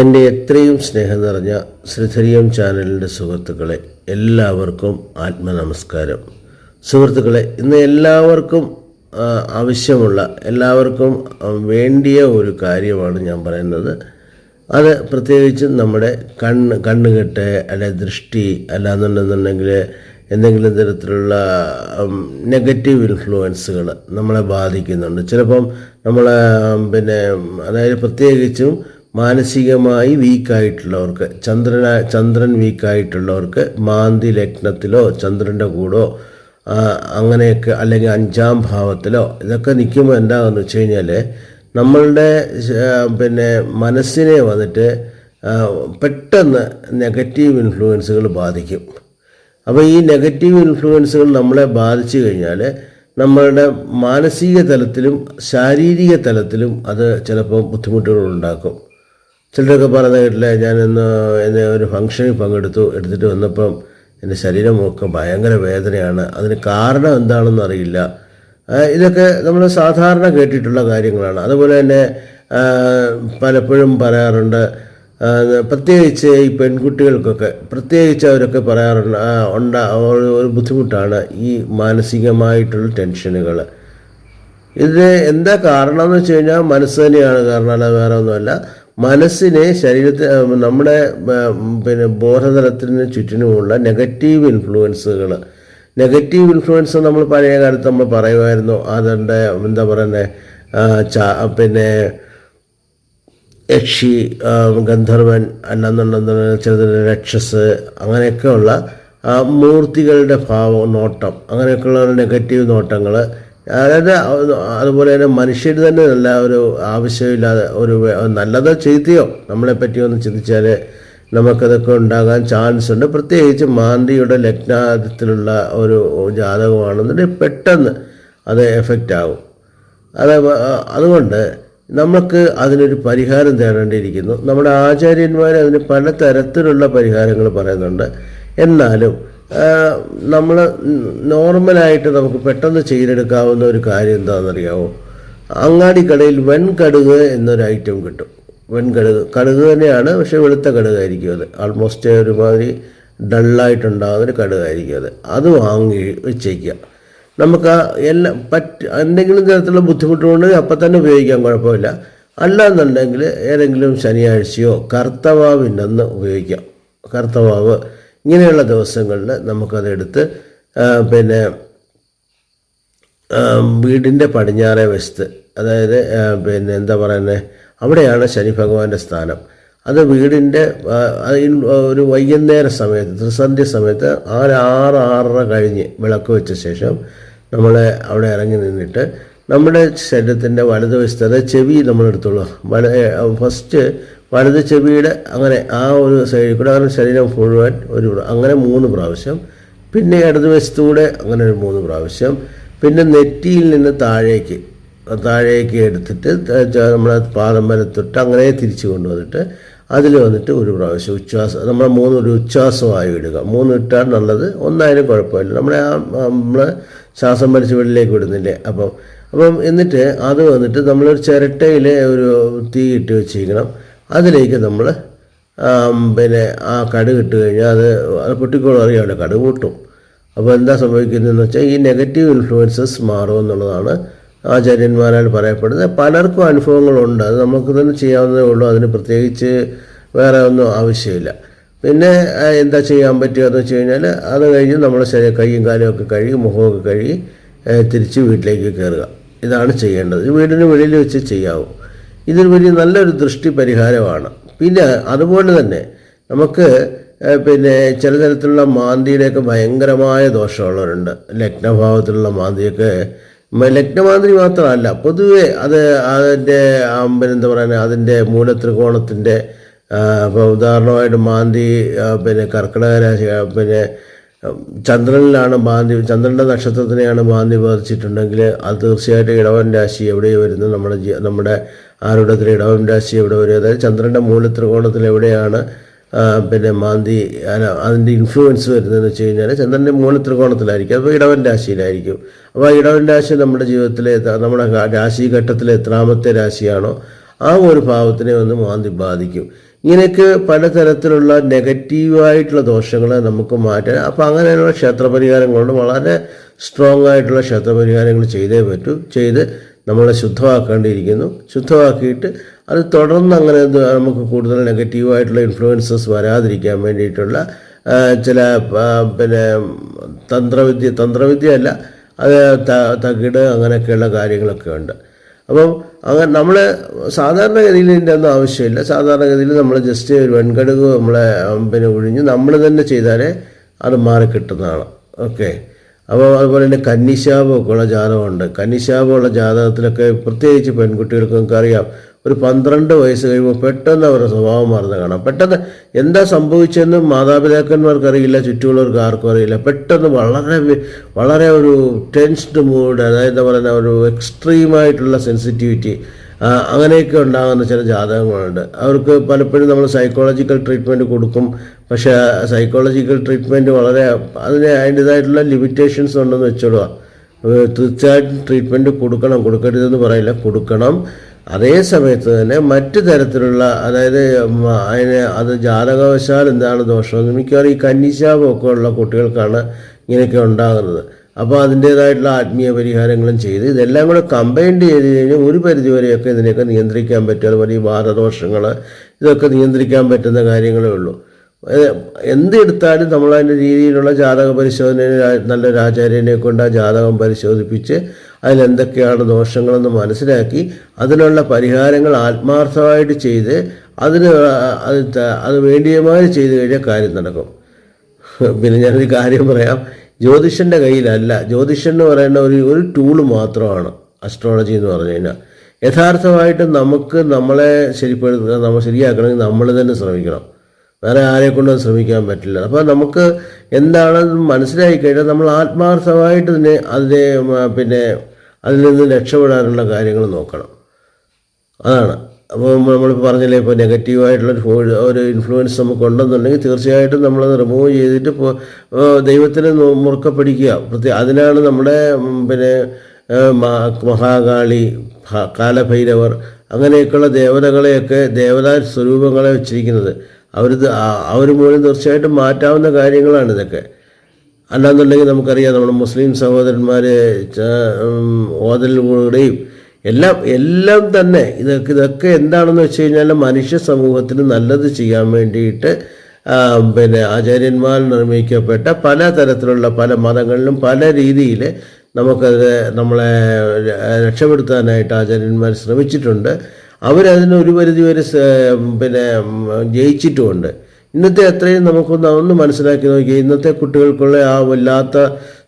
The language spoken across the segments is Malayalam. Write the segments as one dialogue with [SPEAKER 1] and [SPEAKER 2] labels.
[SPEAKER 1] എൻ്റെ എത്രയും സ്നേഹം നിറഞ്ഞ ശ്രീധരിയം ചാനലിൻ്റെ സുഹൃത്തുക്കളെ, എല്ലാവർക്കും ആത്മനമസ്കാരം. സുഹൃത്തുക്കളെ, ഇന്ന് എല്ലാവർക്കും ആവശ്യമുള്ള, എല്ലാവർക്കും വേണ്ടിയ ഒരു കാര്യമാണ് ഞാൻ പറയുന്നത്. അത് പ്രത്യേകിച്ചും നമ്മുടെ കണ്ണുകെട്ട് അല്ലെ ദൃഷ്ടി അല്ലാന്നുണ്ടെന്നുണ്ടെങ്കിൽ എന്തെങ്കിലും തരത്തിലുള്ള നെഗറ്റീവ് ഇൻഫ്ലുവൻസുകൾ നമ്മളെ ബാധിക്കുന്നുണ്ട്. ചിലപ്പം നമ്മളെ അതായത് പ്രത്യേകിച്ചും മാനസികമായി വീക്കായിട്ടുള്ളവർക്ക്, ചന്ദ്രൻ വീക്കായിട്ടുള്ളവർക്ക് മാന്തി ലഗ്നത്തിലോ ചന്ദ്രൻ്റെ കൂടോ അങ്ങനെയൊക്കെ, അല്ലെങ്കിൽ 5-ാം ഭാവത്തിലോ ഇതൊക്കെ നിൽക്കുമ്പോൾ എന്താണെന്ന് വെച്ച് കഴിഞ്ഞാൽ നമ്മളുടെ മനസ്സിനെ വന്നിട്ട് പെട്ടെന്ന് നെഗറ്റീവ് ഇൻഫ്ലുവൻസുകൾ ബാധിക്കും. അപ്പോൾ ഈ നെഗറ്റീവ് ഇൻഫ്ലുവൻസുകൾ നമ്മളെ ബാധിച്ചു കഴിഞ്ഞാൽ നമ്മളുടെ മാനസിക തലത്തിലും ശാരീരിക തലത്തിലും അത് ചിലപ്പോൾ ബുദ്ധിമുട്ടുകൾ ഉണ്ടാക്കും. ചിലരൊക്കെ പറയുന്നത് കേട്ടില്ല, ഞാനിന്ന് ഒരു ഫംഗ്ഷനിൽ എടുത്തിട്ട് വന്നപ്പം എൻ്റെ ശരീരമൊക്കെ ഭയങ്കര വേദനയാണ്, അതിന് കാരണം എന്താണെന്ന് അറിയില്ല. ഇതൊക്കെ നമ്മൾ സാധാരണ കേട്ടിട്ടുള്ള കാര്യങ്ങളാണ്. അതുപോലെ തന്നെ പലപ്പോഴും പറയാറുണ്ട്, പ്രത്യേകിച്ച് ഈ പെൺകുട്ടികൾക്കൊക്കെ പ്രത്യേകിച്ച് അവരൊക്കെ പറയാറുണ്ട്, ഒരു ബുദ്ധിമുട്ടാണ് ഈ മാനസികമായിട്ടുള്ള ടെൻഷനുകൾ. ഇത് എന്താ കാരണം എന്ന് വെച്ച് കഴിഞ്ഞാൽ മനസ്സ് തന്നെയാണ് കാരണം, അല്ല വേറെ ഒന്നുമല്ല. മനസ്സിനെ നമ്മുടെ ബോധതലത്തിന് ചുറ്റിനുമുള്ള നെഗറ്റീവ് ഇൻഫ്ലുവൻസുകൾ. നെഗറ്റീവ് ഇൻഫ്ലുവൻസ് നമ്മൾ പഴയ കാലത്ത് നമ്മൾ പറയുമായിരുന്നു, അതിൻ്റെ എന്താ പറയുന്നത്, യക്ഷി, ഗന്ധർവൻ, അല്ലെന്നുണ്ടെന്നുണ്ടെങ്കിൽ ചിലതിന് രക്ഷസ്, അങ്ങനെയൊക്കെയുള്ള മൂർത്തികളുടെ നോട്ടം, അങ്ങനെയൊക്കെയുള്ള നെഗറ്റീവ് നോട്ടങ്ങൾ. അതായത് അതുപോലെ തന്നെ മനുഷ്യർ തന്നെ നല്ല ഒരു ആവശ്യമില്ലാതെ ഒരു നല്ലതോ ചീത്തയോ നമ്മളെപ്പറ്റി ഒന്ന് ചിന്തിച്ചാൽ നമുക്കതൊക്കെ ഉണ്ടാകാൻ ചാൻസ് ഉണ്ട്. പ്രത്യേകിച്ച് മാന്തിയുടെ ലഗ്നാതിലുള്ള ഒരു ജാതകമാണെന്നുണ്ടെങ്കിൽ പെട്ടെന്ന് അത് എഫക്റ്റ് ആകും. അതുകൊണ്ട് നമുക്ക് അതിനൊരു പരിഹാരം തേടേണ്ടിയിരിക്കുന്നു. നമ്മുടെ ആചാര്യന്മാർ അതിന് പല തരത്തിലുള്ള പരിഹാരങ്ങൾ പറയുന്നുണ്ട്. എന്നാലും നമ്മൾ നോർമലായിട്ട് നമുക്ക് പെട്ടെന്ന് ചെയ്തെടുക്കാവുന്ന ഒരു കാര്യം എന്താണെന്നറിയാമോ? അങ്ങാടിക്കടയിൽ വെൺകടുക് എന്നൊരു ഐറ്റം കിട്ടും. കടുക് തന്നെയാണ്, പക്ഷേ വെളുത്ത കടുകായിരിക്കും. അത് ആൾമോസ്റ്റ് ഒരുമാതിരി ഡള്ളായിട്ടുണ്ടാകുന്നൊരു കടുകായിരിക്കും. അത് വാങ്ങി വെച്ചേക്കുക. നമുക്ക് എന്തെങ്കിലും തരത്തിലുള്ള ബുദ്ധിമുട്ടുണ്ടെങ്കിൽ അപ്പം തന്നെ ഉപയോഗിക്കാൻ കുഴപ്പമില്ല. അല്ലാന്നുണ്ടെങ്കിൽ ഏതെങ്കിലും ശനിയാഴ്ചയോ കർത്തവാവിൻ്റെ ഉപയോഗിക്കാം. കർത്തവാവ് ഇങ്ങനെയുള്ള ദിവസങ്ങളിൽ നമുക്കതെടുത്ത് വീടിൻ്റെ പടിഞ്ഞാറേ വശത്ത്, അതായത് എന്താ പറയുന്നത്, അവിടെയാണ് ശനി ഭഗവാന്റെ സ്ഥാനം. അത് വീടിൻ്റെ ഒരു വൈകുന്നേര സമയത്ത്, ത്രിസന്ധ്യ സമയത്ത് 6-6:30 കഴിഞ്ഞ് വിളക്ക് വെച്ച ശേഷം നമ്മൾ അവിടെ ഇറങ്ങി നിന്നിട്ട് നമ്മുടെ ശരീരത്തിൻ്റെ വലതുവശത്ത്, അതായത് ചെവി നമ്മളെടുത്തോളൂ, ഫസ്റ്റ് വലത് ചെവിയുടെ അങ്ങനെ ആ ഒരു സൈഡിൽ കൂടെ അങ്ങനെ ശരീരം മുഴുവൻ അങ്ങനെ 3 പ്രാവശ്യം, പിന്നെ ഇടതുവശത്തൂടെ അങ്ങനെ ഒരു 3 പ്രാവശ്യം, പിന്നെ നെറ്റിയിൽ നിന്ന് താഴേക്ക് എടുത്തിട്ട് നമ്മളെ പാദം വരെ തൊട്ട് അങ്ങനെ തിരിച്ചു കൊണ്ടുവന്നിട്ട് അതിൽ വന്നിട്ട് 1 പ്രാവശ്യം ഉച്ഛ്വാസം, നമ്മൾ 3 ഉച്ഛ്വാസമായി ഇടുക. 3 ഇട്ടാൽ നല്ലത്, 1 കുഴപ്പമില്ല. നമ്മൾ ശ്വാസം വലിച്ച് വെളിയിലേക്ക് വിടുന്നില്ലേ. അപ്പം എന്നിട്ട് അത് വന്നിട്ട് നമ്മളൊരു ചിരട്ടയിൽ ഒരു തീ ഇട്ട് വെച്ചിരിക്കണം. അതിലേക്ക് നമ്മൾ ആ കടുക് ഇട്ട് കഴിഞ്ഞാൽ അത് പൊട്ടിക്കോളും, അറിയാമല്ലോ, കടുക് പൊട്ടും. അപ്പോൾ എന്താ സംഭവിക്കുന്നതെന്ന് വെച്ചാൽ ഈ നെഗറ്റീവ് ഇൻഫ്ലുവൻസസ് മാറും എന്നുള്ളതാണ് ആചാര്യന്മാരാൽ പറയപ്പെടുന്നത്. പലർക്കും അനുഭവങ്ങളുണ്ട്, അത് നമുക്ക് തന്നെ ചെയ്യാവുന്നതേ ഉള്ളൂ. അതിന് പ്രത്യേകിച്ച് വേറെ ഒന്നും ആവശ്യമില്ല. പിന്നെ എന്താ ചെയ്യാൻ പറ്റുകയെന്ന് വെച്ച് കഴിഞ്ഞാൽ അത് കഴിഞ്ഞ് നമ്മൾ കൈയും കാലും ഒക്കെ കഴുകി മുഖമൊക്കെ കഴുകി തിരിച്ച് വീട്ടിലേക്ക് കയറുക. ഇതാണ് ചെയ്യേണ്ടത്. വീടിന് വെളിയിൽ വെച്ച് ചെയ്യാവും. ഇതൊരു വലിയ നല്ലൊരു ദൃഷ്ടി പരിഹാരമാണ്. പിന്നെ അതുപോലെ തന്നെ നമുക്ക് ചില തരത്തിലുള്ള മാന്തിയുടെയൊക്കെ ഭയങ്കരമായ ദോഷമുള്ളവരുണ്ട്. ലഗ്നഭാവത്തിലുള്ള മാന്തിയൊക്കെ, ലഗ്നമാന്തി മാത്രമല്ല, പൊതുവെ അതിൻ്റെ എന്താ പറയുക, അതിൻ്റെ മൂലത്രികോണത്തിൻ്റെ, ഇപ്പോൾ ഉദാഹരണമായിട്ട് മാന്തി കർക്കിടക രാശി, ചന്ദ്രനിലാണ് മാന്തി, ചന്ദ്രൻ്റെ നക്ഷത്രത്തിനെയാണ് മാന്തി ബാധിച്ചിട്ടുണ്ടെങ്കിൽ അത് തീർച്ചയായിട്ടും ഇടവൻ രാശി എവിടെ വരുന്നത്, നമ്മുടെ ആരുടത്തിൽ ഇടവൻ രാശി എവിടെ വരും, അതായത് ചന്ദ്രൻ്റെ മൂലത്രികോണത്തിൽ എവിടെയാണ് മാന്തി അതിൻ്റെ ഇൻഫ്ലുവൻസ് വരുന്നതെന്ന് വെച്ച് കഴിഞ്ഞാൽ ചന്ദ്രൻ്റെ മൂലത്രികോണത്തിലായിരിക്കും. അപ്പോൾ ഇടവൻ രാശിയിലായിരിക്കും. അപ്പോൾ ഇടവൻ രാശി നമ്മുടെ ജീവിതത്തിലെ, നമ്മുടെ രാശിഘട്ടത്തിലെ എത്രാമത്തെ രാശിയാണോ ആ ഒരു ഭാവത്തിനെ ഒന്ന് മാന്തി ബാധിക്കും. ഇങ്ങനെയൊക്കെ പലതരത്തിലുള്ള നെഗറ്റീവായിട്ടുള്ള ദോഷങ്ങളെ നമുക്ക് മാറ്റാൻ. അപ്പോൾ അങ്ങനെയുള്ള ക്ഷേത്രപരിഹാരങ്ങളുണ്ട്. വളരെ സ്ട്രോങ് ആയിട്ടുള്ള ക്ഷേത്രപരിഹാരങ്ങൾ ചെയ്തേ പറ്റൂ. ചെയ്ത് നമ്മളെ ശുദ്ധമാക്കേണ്ടിയിരിക്കുന്നു. ശുദ്ധമാക്കിയിട്ട് അത് തുടർന്ന് അങ്ങനെ നമുക്ക് കൂടുതൽ നെഗറ്റീവായിട്ടുള്ള ഇൻഫ്ലുവൻസസ് വരാതിരിക്കാൻ വേണ്ടിയിട്ടുള്ള ചില പിന്നെ തന്ത്രവിദ്യ അല്ല, അത് തകിട് അങ്ങനെയൊക്കെയുള്ള കാര്യങ്ങളൊക്കെ ഉണ്ട്. അപ്പം അങ്ങനെ നമ്മൾ സാധാരണഗതിയിൽ ഇതിൻ്റെ ഒന്നും ആവശ്യമില്ല. സാധാരണഗതിയിൽ നമ്മൾ ജസ്റ്റ് ഒരു വെൺകടുക് നമ്മളെ പിന്നെ ഒഴിഞ്ഞ് നമ്മൾ തന്നെ ചെയ്താലേ അത് മാറിക്കിട്ടുന്നതാണ്. ഓക്കെ. അപ്പോൾ അതുപോലെ തന്നെ കന്നിശാപമൊക്കെ ഉള്ള ജാതകമുണ്ട്. കന്നിശാപമുള്ള ജാതകത്തിലൊക്കെ പ്രത്യേകിച്ച് പെൺകുട്ടികൾക്ക് നമുക്കറിയാം, ഒരു 12 വയസ്സ് കഴിയുമ്പോൾ പെട്ടെന്ന് അവരുടെ സ്വഭാവം മാറുന്നത് കാണാം. പെട്ടെന്ന് എന്താ സംഭവിച്ചതെന്ന് മാതാപിതാക്കന്മാർക്കറിയില്ല, ചുറ്റുമുള്ളവർക്ക് ആർക്കും അറിയില്ല. പെട്ടെന്ന് വളരെ ഒരു ടെൻസ്ഡ് മൂഡ്, അതായത് എന്താ പറയുക, ഒരു എക്സ്ട്രീമായിട്ടുള്ള സെൻസിറ്റിവിറ്റി, അങ്ങനെയൊക്കെ ഉണ്ടാകുന്ന ചില ജാതകങ്ങളുണ്ട്. അവർക്ക് പലപ്പോഴും നമ്മൾ സൈക്കോളജിക്കൽ ട്രീറ്റ്മെൻറ്റ് കൊടുക്കും. പക്ഷേ സൈക്കോളജിക്കൽ ട്രീറ്റ്മെൻറ്റ് അതിൻ്റേതായിട്ടുള്ള ലിമിറ്റേഷൻസ് ഉണ്ടെന്ന് വെച്ചോളുക. തീർച്ചയായിട്ടും ട്രീറ്റ്മെൻറ്റ് കൊടുക്കരുതെന്ന് പറയില്ല, കൊടുക്കണം. അതേ സമയത്ത് തന്നെ മറ്റു തരത്തിലുള്ള, അതായത് അത് ജാതകവശാൽ എന്താണ് ദോഷമെന്ന് മിക്കവാറും ഈ കന്നിശാപമൊക്കെ ഉള്ള കുട്ടികൾക്കാണ് ഇങ്ങനെയൊക്കെ ഉണ്ടാകുന്നത്. അപ്പോൾ അതിൻ്റേതായിട്ടുള്ള ആത്മീയ പരിഹാരങ്ങളും ചെയ്ത് ഇതെല്ലാം കൂടെ കമ്പൈൻഡ് ചെയ്ത് കഴിഞ്ഞാൽ ഒരു പരിധിവരെയൊക്കെ ഇതിനെയൊക്കെ നിയന്ത്രിക്കാൻ പറ്റും. അതുപോലെ ഈ വാതദോഷങ്ങൾ ഇതൊക്കെ നിയന്ത്രിക്കാൻ പറ്റുന്ന കാര്യങ്ങളേ ഉള്ളൂ. എന്തെടുത്താലും നമ്മളതിൻ്റെ രീതിയിലുള്ള ജാതക പരിശോധന, നല്ലൊരു ആചാര്യനെ കൊണ്ട് ആ ജാതകം പരിശോധിപ്പിച്ച് അതിലെന്തൊക്കെയാണ് ദോഷങ്ങളെന്ന് മനസ്സിലാക്കി അതിനുള്ള പരിഹാരങ്ങൾ ആത്മാർത്ഥമായിട്ട് ചെയ്ത് അത് വേണ്ടിയമായി ചെയ്ത് കഴിഞ്ഞാൽ കാര്യം നടക്കും. പിന്നെ ഞാനൊരു കാര്യം പറയാം, ജ്യോതിഷൻ്റെ കയ്യിലല്ല. ജ്യോതിഷൻ എന്ന് പറയുന്ന ഒരു ടൂള് മാത്രമാണ് അസ്ട്രോളജി എന്ന് പറഞ്ഞു കഴിഞ്ഞാൽ. യഥാർത്ഥമായിട്ട് നമുക്ക് നമ്മളെ ശരിയാക്കണമെങ്കിൽ നമ്മൾ തന്നെ ശ്രമിക്കണം. വേറെ ആരെക്കൊണ്ടും ശ്രമിക്കാൻ പറ്റില്ല. അപ്പോൾ നമുക്ക് എന്താണെന്ന് മനസ്സിലാക്കി കഴിഞ്ഞാൽ നമ്മൾ ആത്മാർത്ഥമായിട്ട് തന്നെ അതിൽ നിന്ന് രക്ഷപ്പെടാനുള്ള കാര്യങ്ങൾ നോക്കണം. അതാണ്. അപ്പോൾ നമ്മളിപ്പോൾ പറഞ്ഞില്ലേ, ഇപ്പോൾ നെഗറ്റീവായിട്ടുള്ള ഒരു ഇൻഫ്ലുവൻസ് നമുക്ക് ഉണ്ടെന്നുണ്ടെങ്കിൽ തീർച്ചയായിട്ടും നമ്മളത് റിമൂവ് ചെയ്തിട്ട് ദൈവത്തിന് മുറുക്കെ പിടിക്കുക. അതിനാണ് നമ്മുടെ മഹാകാളി, കാലഭൈരവർ അങ്ങനെയൊക്കെയുള്ള ദേവതകളെയൊക്കെ ദേവതാ സ്വരൂപങ്ങളെ വെച്ചിരിക്കുന്നത്. അവർ മൂലം തീർച്ചയായിട്ടും മാറ്റാവുന്ന കാര്യങ്ങളാണ് ഇതൊക്കെ. അല്ലാന്നുണ്ടെങ്കിൽ നമുക്കറിയാം, നമ്മുടെ മുസ്ലിം സഹോദരന്മാർ ഓതലിലൂടെയും എല്ലാം തന്നെ ഇതൊക്കെ എന്താണെന്ന് വെച്ച് കഴിഞ്ഞാൽ മനുഷ്യ സമൂഹത്തിന് നല്ലത് ചെയ്യാൻ വേണ്ടിയിട്ട് ആചാര്യന്മാർ നിർമ്മിക്കപ്പെട്ട പല തരത്തിലുള്ള പല മതങ്ങളിലും പല രീതിയിൽ നമ്മളെ രക്ഷപ്പെടുത്താനായിട്ട് ആചാര്യന്മാർ ശ്രമിച്ചിട്ടുണ്ട്. അവരതിന് ഒരു പരിധി വരെ ജയിച്ചിട്ടുമുണ്ട്. ഇന്നത്തെ അത്രയും നമുക്കൊന്ന് മനസ്സിലാക്കി നോക്കിയാൽ ഇന്നത്തെ കുട്ടികൾക്കുള്ള ആ വല്ലാത്ത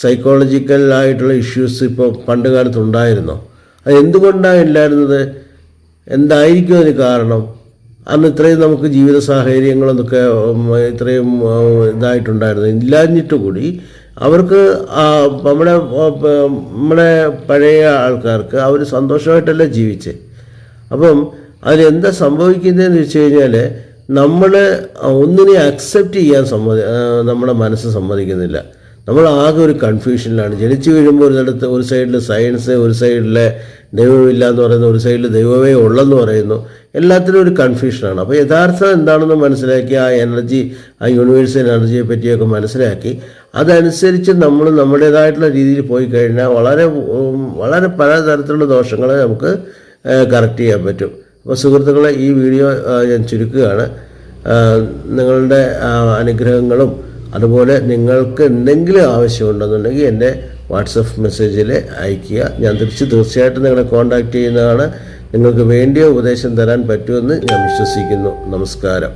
[SPEAKER 1] സൈക്കോളജിക്കൽ ആയിട്ടുള്ള ഇഷ്യൂസ് ഇപ്പോൾ പണ്ട് കാലത്ത് ഉണ്ടായിരുന്നോ? അത് എന്തുകൊണ്ടാണ് ഇല്ലായിരുന്നത്? എന്തായിരിക്കും അതിന് കാരണം? അന്ന് ഇത്രയും നമുക്ക് ജീവിത സാഹചര്യങ്ങളൊക്കെ ഇത്രയും ഇതായിട്ടുണ്ടായിരുന്നു. ഇല്ലാഞ്ഞിട്ട് കൂടി അവർക്ക് നമ്മുടെ പഴയ ആൾക്കാർക്ക് അവർ സന്തോഷമായിട്ടല്ല ജീവിച്ചേ. അപ്പം അതിലെന്താ സംഭവിക്കുന്നതെന്ന് വെച്ച് കഴിഞ്ഞാൽ നമ്മൾ ഒന്നിനെ അക്സെപ്റ്റ് ചെയ്യാൻ നമ്മുടെ മനസ്സ് സമ്മതിക്കുന്നില്ല. നമ്മൾ ആകെ ഒരു കൺഫ്യൂഷനിലാണ്. ജനിച്ചു വീഴുമ്പോൾ ഒരു സൈഡിൽ സയൻസ്, ഒരു സൈഡിലെ ദൈവമില്ല എന്ന് പറയുന്നു, ഒരു സൈഡിൽ ദൈവമേ ഉള്ളെന്ന് പറയുന്നു. എല്ലാത്തിനും ഒരു കൺഫ്യൂഷനാണ്. അപ്പോൾ യഥാർത്ഥം എന്താണെന്ന് മനസ്സിലാക്കി ആ യൂണിവേഴ്സൽ എനർജിയെ പറ്റിയൊക്കെ മനസ്സിലാക്കി അതനുസരിച്ച് നമ്മൾ നമ്മുടേതായിട്ടുള്ള രീതിയിൽ പോയി കഴിഞ്ഞാൽ വളരെ പലതരത്തിലുള്ള ദോഷങ്ങളെ നമുക്ക് കറക്റ്റ് ചെയ്യാൻ പറ്റും. അപ്പോൾ സുഹൃത്തുക്കളെ, ഈ വീഡിയോ ഞാൻ ചുരുക്കുകയാണ്. നിങ്ങളുടെ അനുഗ്രഹങ്ങളും അതുപോലെ നിങ്ങൾക്ക് എന്തെങ്കിലും ആവശ്യമുണ്ടെന്നുണ്ടെങ്കിൽ എൻ്റെ വാട്സപ്പ് മെസ്സേജിൽ അയയ്ക്കുക. ഞാൻ തീർച്ചയായിട്ടും നിങ്ങളെ കോൺടാക്റ്റ് ചെയ്യുന്നതാണ്. നിങ്ങൾക്ക് വേണ്ടിയ ഉപദേശം തരാൻ പറ്റുമെന്ന് ഞാൻ വിശ്വസിക്കുന്നു. നമസ്കാരം.